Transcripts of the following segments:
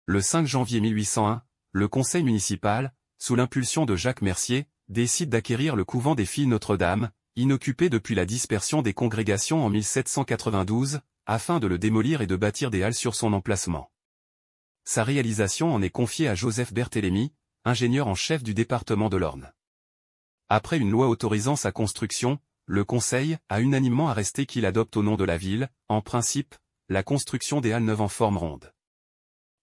Le 5 janvier 1801, le conseil municipal, sous l'impulsion de Jacques Mercier, décide d'acquérir le couvent des Filles Notre-Dame, inoccupé depuis la dispersion des congrégations en 1792, afin de le démolir et de bâtir des halles sur son emplacement. Sa réalisation en est confiée à Joseph Berthélemy, ingénieur en chef du département de l'Orne. Après une loi autorisant sa construction, le Conseil a unanimement arrêté qu'il adopte au nom de la ville, en principe, la construction des halles neuves en forme ronde.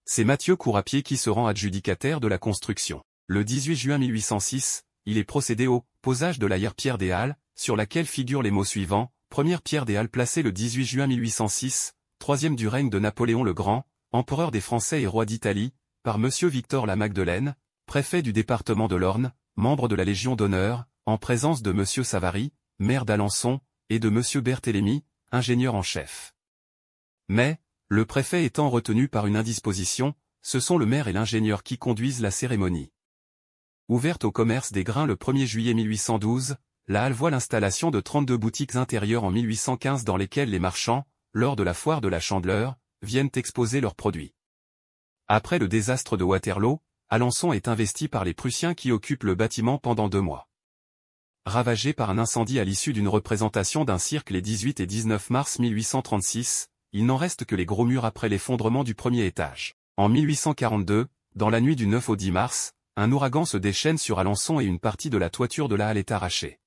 C'est Mathieu Courapier qui se rend adjudicataire de la construction. Le 18 juin 1806, il est procédé au posage de la pierre des halles, sur laquelle figurent les mots suivants: première pierre des halles placée le 18 juin 1806, troisième du règne de Napoléon le Grand, empereur des Français et roi d'Italie, par Monsieur Victor la Magdeleine, préfet du département de l'Orne, membre de la Légion d'honneur, en présence de Monsieur Savary, maire d'Alençon, et de Monsieur Berthélemy, ingénieur en chef. Mais, le préfet étant retenu par une indisposition, ce sont le maire et l'ingénieur qui conduisent la cérémonie. Ouverte au commerce des grains le 1er juillet 1812, la halle voit l'installation de 32 boutiques intérieures en 1815 dans lesquelles les marchands, lors de la foire de la Chandeleur, viennent exposer leurs produits. Après le désastre de Waterloo, Alençon est investi par les Prussiens qui occupent le bâtiment pendant 2 mois. Ravagé par un incendie à l'issue d'une représentation d'un cirque les 18 et 19 mars 1836, il n'en reste que les gros murs après l'effondrement du premier étage. En 1842, dans la nuit du 9 au 10 mars, un ouragan se déchaîne sur Alençon et une partie de la toiture de la halle est arrachée.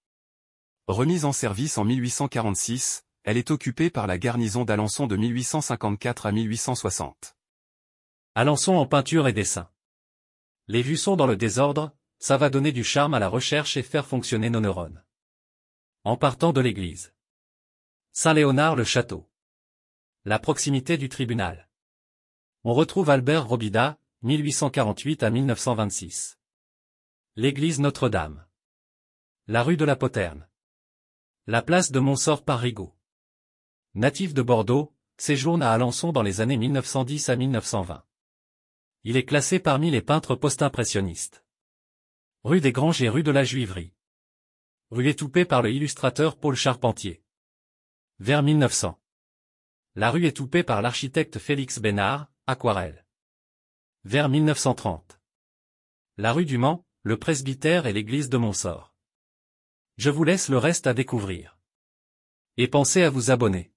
Remise en service en 1846, elle est occupée par la garnison d'Alençon de 1854 à 1860. Alençon en peinture et dessin. Les vues sont dans le désordre, ça va donner du charme à la recherche et faire fonctionner nos neurones. En partant de l'église Saint-Léonard-le-Château. La proximité du tribunal. On retrouve Albert Robida, 1848 à 1926. L'église Notre-Dame. La rue de la Poterne. La place de Montsort par Rigaud. Natif de Bordeaux, séjourne à Alençon dans les années 1910 à 1920. Il est classé parmi les peintres post-impressionnistes. Rue des Granges et rue de la Juiverie. Rue étoupée par le illustrateur Paul Charpentier. Vers 1900. La rue étoupée par l'architecte Félix Bénard, aquarelle. Vers 1930. La rue du Mans, le presbytère et l'église de Montsort. Je vous laisse le reste à découvrir. Et pensez à vous abonner.